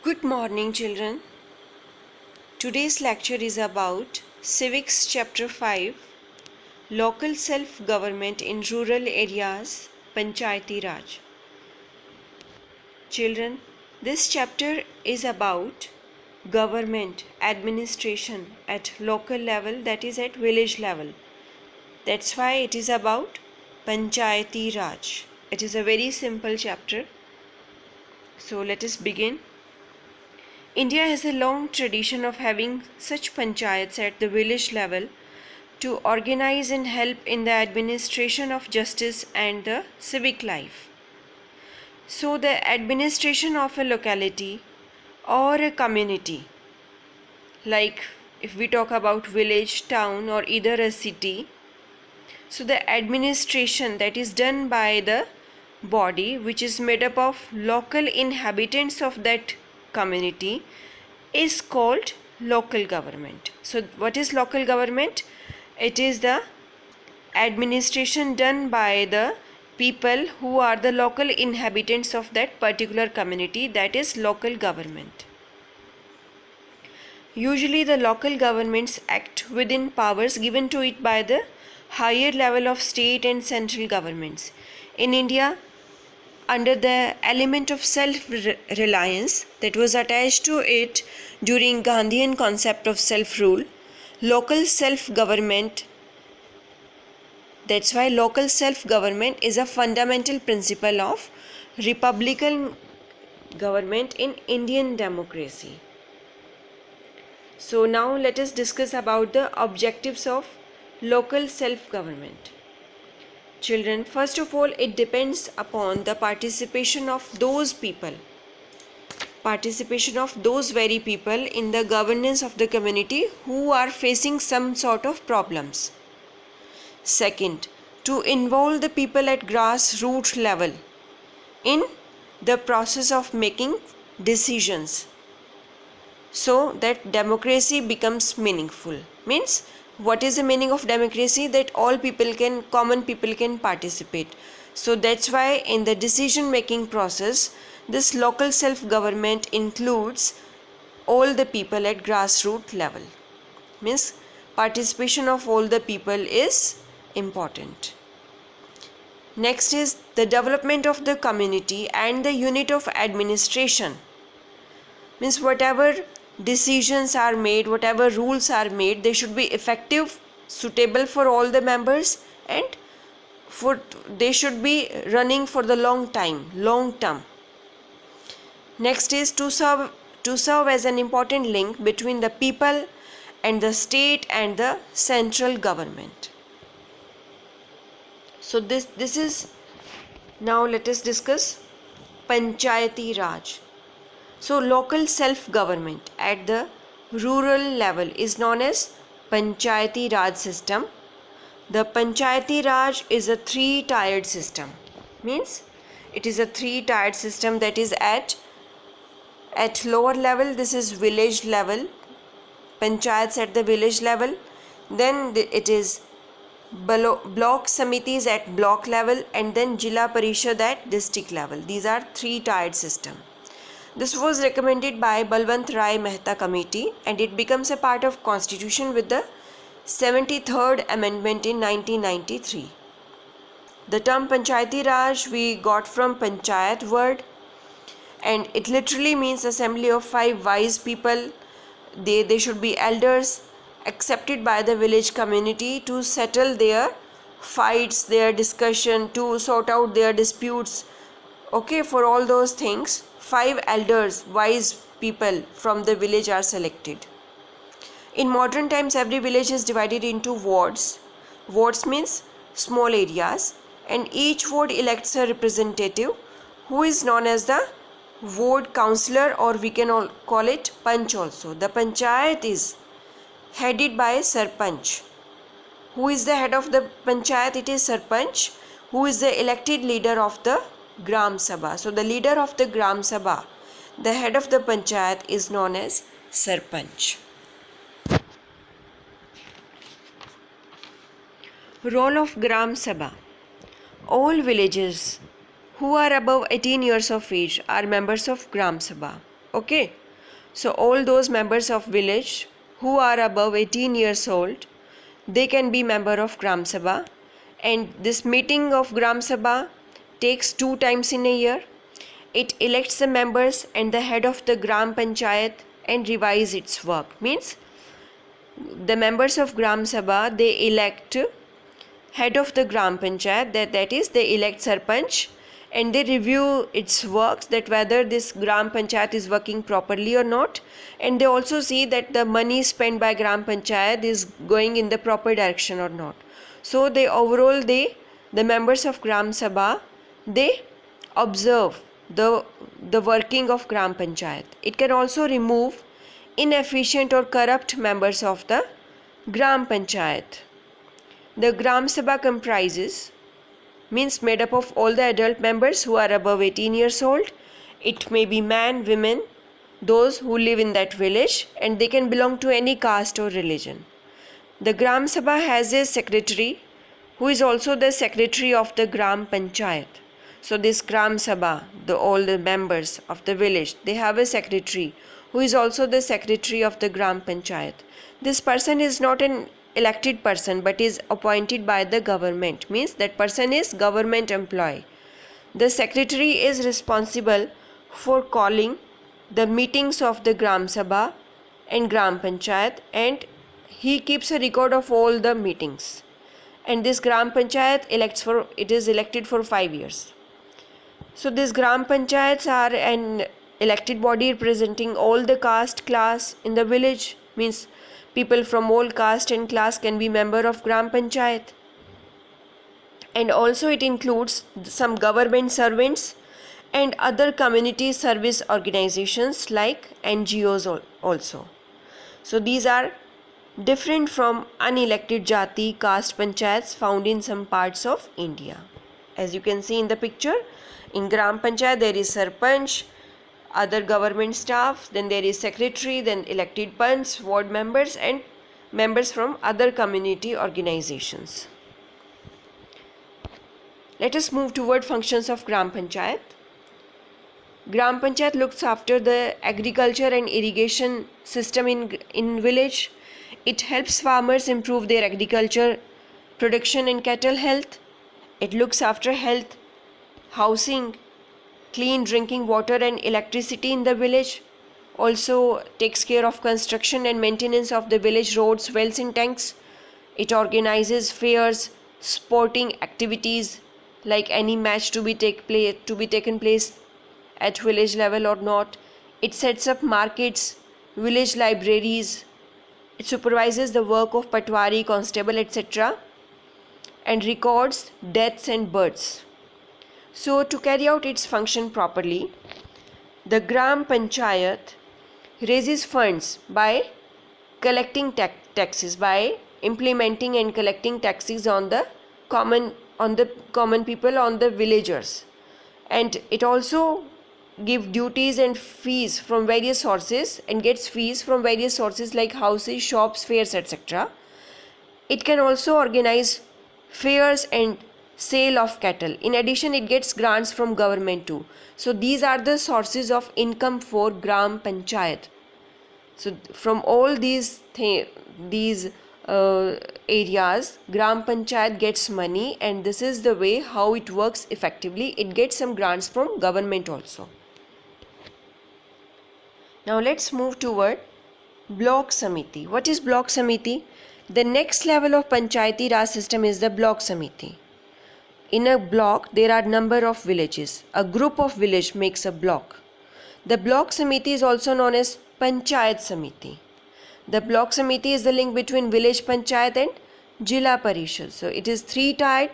Good morning, children. Today's lecture is about Civics Chapter 5, Local Self-Government in Rural Areas, Panchayati Raj. Children, this chapter is about government, administration at local level, that is at village level. That's why it is about Panchayati Raj. It is a very simple chapter. So let us begin. India has a long tradition of having such panchayats at the village level to organize and help in the administration of justice and the civic life. So, the administration of a locality or a community, like if we talk about village, town, or either a city, so the administration that is done by the body which is made up of local inhabitants of that community is called local government. So what is local government? It is the administration done by the people who are the local inhabitants of that particular community, that is local government. Usually the local governments act within powers given to it by the higher level of state and central governments. In India, under the element of self-reliance that was attached to it during Gandhian concept of self-rule, local self-government, that's why local self-government is a fundamental principle of republican government in Indian democracy. So now let us discuss about the objectives of local self-government. Children, first of all, it depends upon the participation of those very people in the governance of the community who are facing some sort of problems. Second, to involve the people at grassroots level in the process of making decisions so that democracy becomes meaningful. Means, what is the meaning of democracy? That common people can participate. So that's why in the decision making process, this local self-government includes all the people at grassroots level. Means participation of all the people is important. Next is the development of the community and the unit of administration. Means whatever decisions are made, whatever rules are made, they should be effective, suitable for all the members, and they should be running for the long term. Next is to serve as an important link between the people and the state and the central government. So this is, now let us discuss Panchayati Raj. So local self-government at the rural level is known as Panchayati Raj system. The Panchayati Raj is a three-tiered system. Means it is a three-tiered system, that is at lower level, this is village level, panchayats at the village level. Then it is block samitis at block level, and then Jilla Parishad at district level. These are three-tiered system. This was recommended by Balwant Rai Mehta Committee, and it becomes a part of Constitution with the 73rd Amendment in 1993. The term Panchayati Raj we got from Panchayat word, and it literally means assembly of 5 wise people. They should be elders accepted by the village community to settle their fights, their discussion, to sort out their disputes. Okay, for all those things, 5 elders, wise people from the village are selected. In modern times, every village is divided into wards. Wards means small areas, and each ward elects a representative who is known as the ward councillor, or we can all call it Panch also. The Panchayat is headed by Sarpanch. Who is the head of the Panchayat? It is Sarpanch, who is the elected leader of the Gram Sabha. So the leader of the Gram Sabha, the head of the Panchayat, is known as Sarpanch. Role of Gram Sabha. All villages who are above 18 years of age are members of Gram Sabha. Okay, so all those members of village who are above 18 years old, they can be member of Gram Sabha, and this meeting of Gram Sabha takes 2 times in a year. It elects the members and the head of the Gram Panchayat and revise its work. Means the members of Gram Sabha, they elect head of the Gram Panchayat, that is they elect Sarpanch, and they review its works, that whether this Gram Panchayat is working properly or not, and they also see that the money spent by Gram Panchayat is going in the proper direction or not. So they overall the members of Gram Sabha, they observe the working of Gram Panchayat. It can also remove inefficient or corrupt members of the Gram Panchayat. The Gram Sabha comprises, means made up of all the adult members who are above 18 years old. It may be man, women, those who live in that village, and they can belong to any caste or religion. The Gram Sabha has a secretary who is also the secretary of the Gram Panchayat. So this Gram Sabha, all the members of the village, they have a secretary who is also the secretary of the Gram Panchayat. This person is not an elected person but is appointed by the government, means that person is government employee. The secretary is responsible for calling the meetings of the Gram Sabha and Gram Panchayat, and he keeps a record of all the meetings. And this Gram Panchayat is elected for 5 years. So these Gram Panchayats are an elected body representing all the caste class in the village, means people from all caste and class can be member of Gram Panchayat. And also it includes some government servants and other community service organizations like NGOs also. So these are different from unelected jati caste panchayats found in some parts of India. As you can see in the picture, in Gram Panchayat there is Sarpanch, other government staff, then there is secretary, then elected panch, ward members, and members from other community organizations. Let us move toward functions of Gram Panchayat. Gram Panchayat looks after the agriculture and irrigation system in village. It helps farmers improve their agriculture production and cattle health. It looks after health, housing, clean drinking water and electricity in the village. Also takes care of construction and maintenance of the village roads, wells and tanks. It organizes fairs, sporting activities like any match to be taken place at village level or not. It sets up markets, village libraries. It supervises the work of patwari, constable, etc. and records deaths and births. So to carry out its function properly, the Gram Panchayat raises funds by collecting taxes, by implementing and collecting taxes on the common people, on the villagers, and it also gives duties and fees from various sources and gets fees from various sources like houses, shops, fairs, etc. It can also organize fairs and sale of cattle. In addition, it gets grants from government too. So these are the sources of income for Gram Panchayat. So from all these areas, Gram Panchayat gets money, and this is the way how it works effectively. It gets some grants from government also. Now let's move toward Block Samiti. What is Block Samiti? The next level of Panchayati Raj system is the Block Samiti. In a block, there are number of villages. A group of village makes a block. The Block Samiti is also known as Panchayat Samiti. The Block Samiti is the link between village Panchayat and Jila Parishad. So it is three-tiered: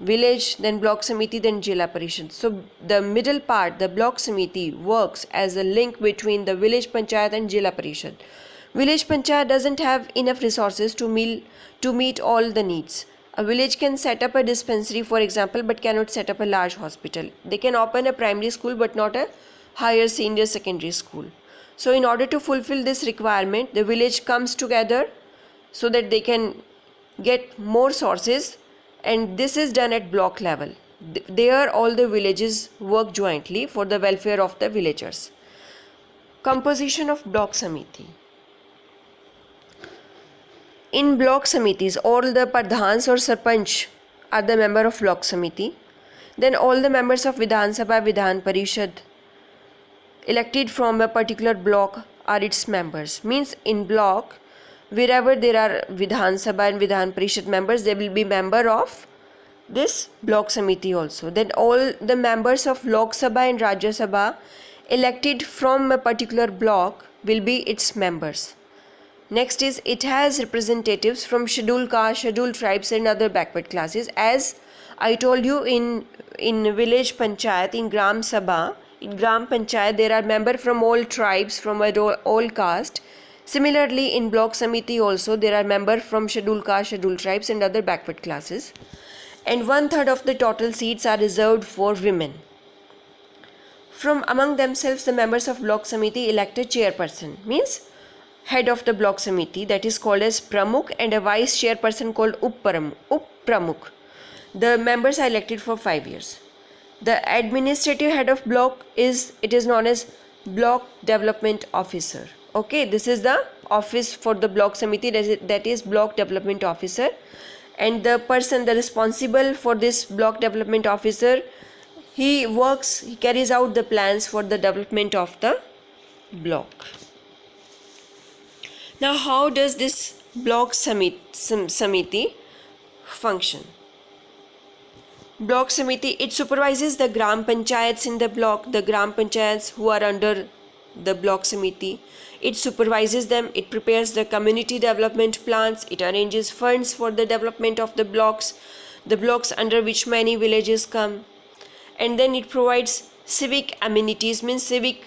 village, then Block Samiti, then Jila Parishad. So the middle part, the Block Samiti, works as a link between the village Panchayat and Jila Parishad. Village Panchayat doesn't have enough resources to meet all the needs. A village can set up a dispensary, for example, but cannot set up a large hospital. They can open a primary school but not a higher senior secondary school. So in order to fulfill this requirement, the village comes together so that they can get more sources, and this is done at block level. There all the villages work jointly for the welfare of the villagers. Composition of block samiti. In block samitis, all the pradhans or sarpanch are the member of block samiti. Then all the members of Vidhan Sabha, Vidhan Parishad elected from a particular block are its members. Means in block, wherever there are Vidhan Sabha and Vidhan Parishad members, they will be member of this block samiti also. Then all the members of Lok Sabha and Rajya Sabha elected from a particular block will be its members. Next is it has representatives from scheduled caste, scheduled tribes and other backward classes. As I told you, in village panchayat, in Gram Sabha, in Gram Panchayat there are members from all tribes, from all caste. Similarly, in block samiti also there are members from scheduled caste, scheduled tribes and other backward classes. And 1/3 of the total seats are reserved for women. From among themselves, the members of block samiti elect a chairperson, means head of the block samiti, that is called as Pramukh, and a vice chairperson called Up-Pramukh. The members are elected for 5 years. The administrative head of block is known as Block Development Officer. Okay, this is the office for the block samiti, that is Block Development Officer. And the person responsible for this Block Development Officer, he carries out the plans for the development of the block. Now, how does this block samiti function? Block samiti, it supervises the gram panchayats in the block, the gram panchayats who are under the block samiti. It supervises them, it prepares the community development plans, it arranges funds for the development of the blocks under which many villages come. And then it provides civic amenities, means civic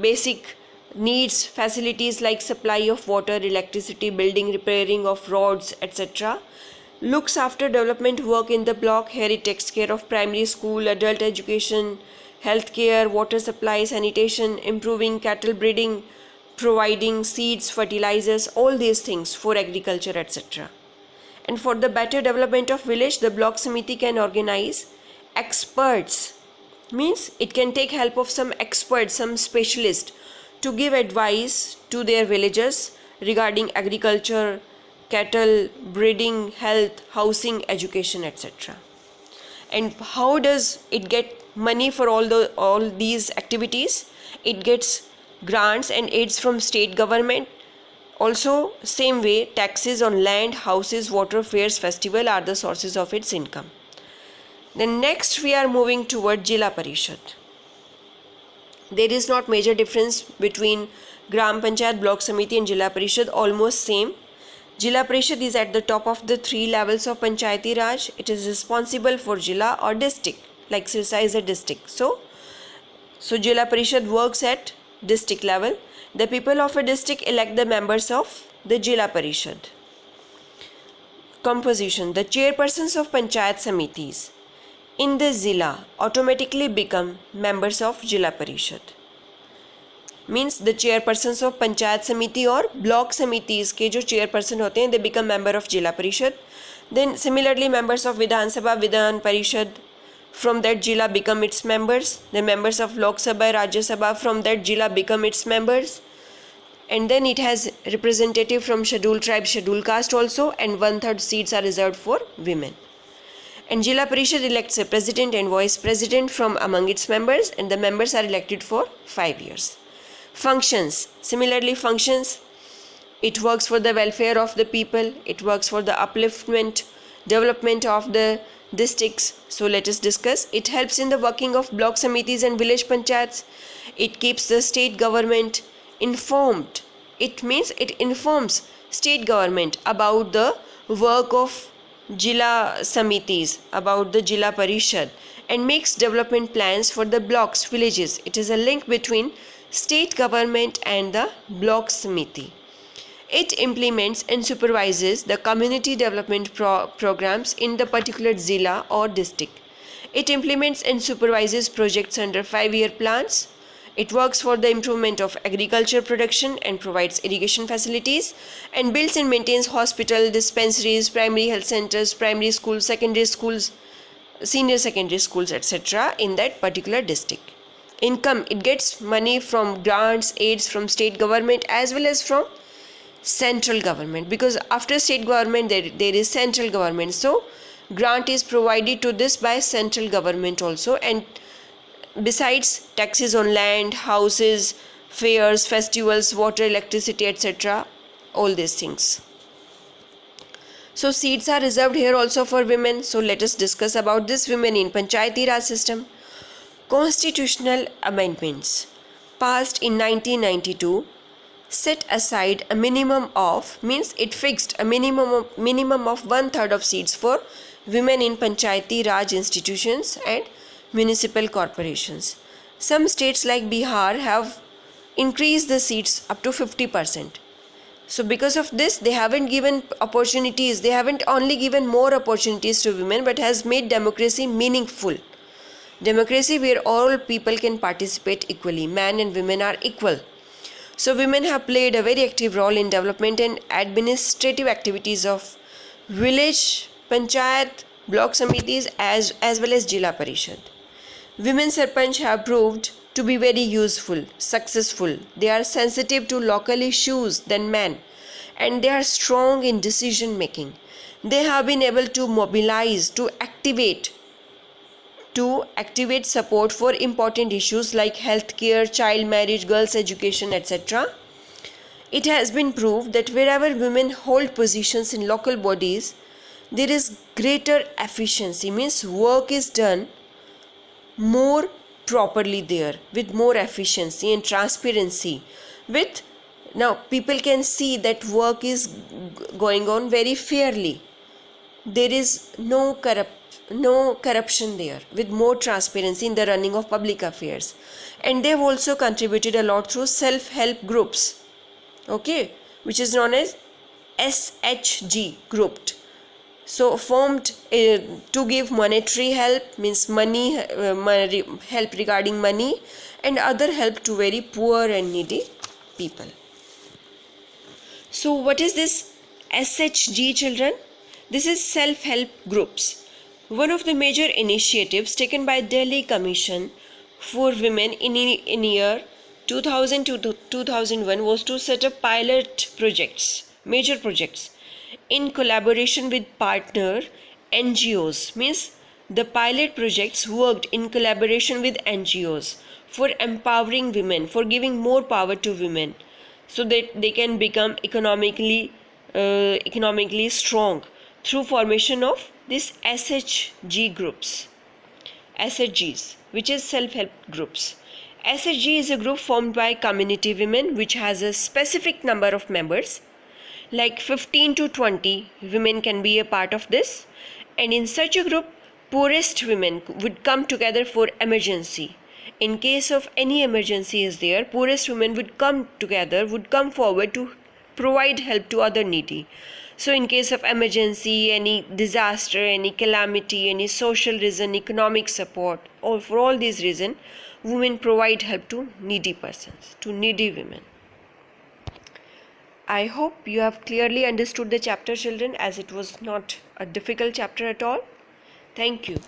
basic needs, facilities like supply of water, electricity, building, repairing of roads, etc. Looks after development work in the block. Here it takes care of primary school, adult education, healthcare, water supply, sanitation, improving cattle breeding, providing seeds, fertilizers, all these things for agriculture, etc. And for the better development of village, the block samiti can organize experts, means it can take help of some experts, some specialist, to give advice to their villagers regarding agriculture, cattle breeding, health, housing, education, etc. And how does it get money for all these activities? It gets grants and aids from state government. Also, same way, taxes on land, houses, water, fairs, festival are the sources of its income. Then next we are moving toward Jila Parishad. There is not major difference between Gram Panchayat, Block Samiti and Jila Parishad, almost same. Jila Parishad is at the top of the 3 levels of Panchayati Raj. It is responsible for Jila or district, like Sirsa is a district. So Jila Parishad works at district level. The people of a district elect the members of the Jila Parishad. Composition. The chairpersons of Panchayat Samitis in the Zila automatically become members of Jila Parishad. Means the chairpersons of Panchayat Samiti or Block Samitis के जो chairperson होते हैं, they become member of Jila Parishad. Then similarly members of Vidhan Sabha, Vidhan Parishad from that Jila become its members. The members of Lok Sabha, Rajya Sabha from that Jila become its members. And then it has representative from scheduled tribe, scheduled caste also, and 1/3 seats are reserved for women. And Jila Parishad elects a president and vice president from among its members, and the members are elected for 5 years. Functions. Similarly, functions, it works for the welfare of the people, it works for the upliftment, development of the districts. So let us discuss. It helps in the working of block samitis and village panchayats. It keeps the state government informed. It means it informs state government about the work of Jila Samitis, about the Jila Parishad, and makes development plans for the blocks, villages. It is a link between state government and the block samiti. It implements and supervises the community development programs in the particular Zila or district. It implements and supervises projects under 5-year plans. It works for the improvement of agriculture production and provides irrigation facilities, and builds and maintains hospital, dispensaries, primary health centers, primary schools, secondary schools, senior secondary schools, etc. in that particular district. income. It gets money from grants, aids from state government as well as from central government, because after state government there is central government. So grant is provided to this by central government also, and besides taxes on land, houses, fairs, festivals, water, electricity, etc., all these things. So seats are reserved here also for women. So let us discuss about this women in Panchayati Raj system. Constitutional amendments passed in 1992 set aside a minimum of, means it fixed a minimum of 1/3 of seats for women in Panchayati Raj institutions and municipal corporations. Some states like Bihar have increased the seats up to 50%. So because of this, they haven't given opportunities, they haven't only given more opportunities to women, but has made democracy meaningful. Democracy where all people can participate equally, men and women are equal. So women have played a very active role in development and administrative activities of village, panchayat, block samitis as well as Jila Parishad. Women Sarpanch have proved to be very useful, successful. They are sensitive to local issues than men, and they are strong in decision making. They have been able to mobilize, to activate support for important issues like healthcare, child marriage, girls' education, etc. It has been proved that wherever women hold positions in local bodies, there is greater efficiency, means work is done more properly there with more efficiency and transparency. With now people can see that work is going on very fairly. There is no corruption there, with more transparency in the running of public affairs. And they have also contributed a lot through self-help groups, okay, which is known as SHG grouped. So formed to give monetary help, means money help regarding money, and other help to very poor and needy people. So what is this SHG, children? This is self-help groups. One of the major initiatives taken by Delhi Commission for Women in year 2000 to 2001 was to set up pilot projects, major projects, in collaboration with partner NGOs. Means the pilot projects worked in collaboration with NGOs for empowering women, for giving more power to women, so that they can become economically strong through formation of this SHG groups, SHGs, which is self-help groups. SHG is a group formed by community women which has a specific number of members, like 15 to 20 women can be a part of this. And in such a group, poorest women would come together for emergency. In case of any emergency is there, poorest women would come together, would come forward to provide help to other needy. So in case of emergency, any disaster, any calamity, any social reason, economic support, or for all these reasons, women provide help to needy persons, to needy women. I hope you have clearly understood the chapter, children, as it was not a difficult chapter at all. Thank you.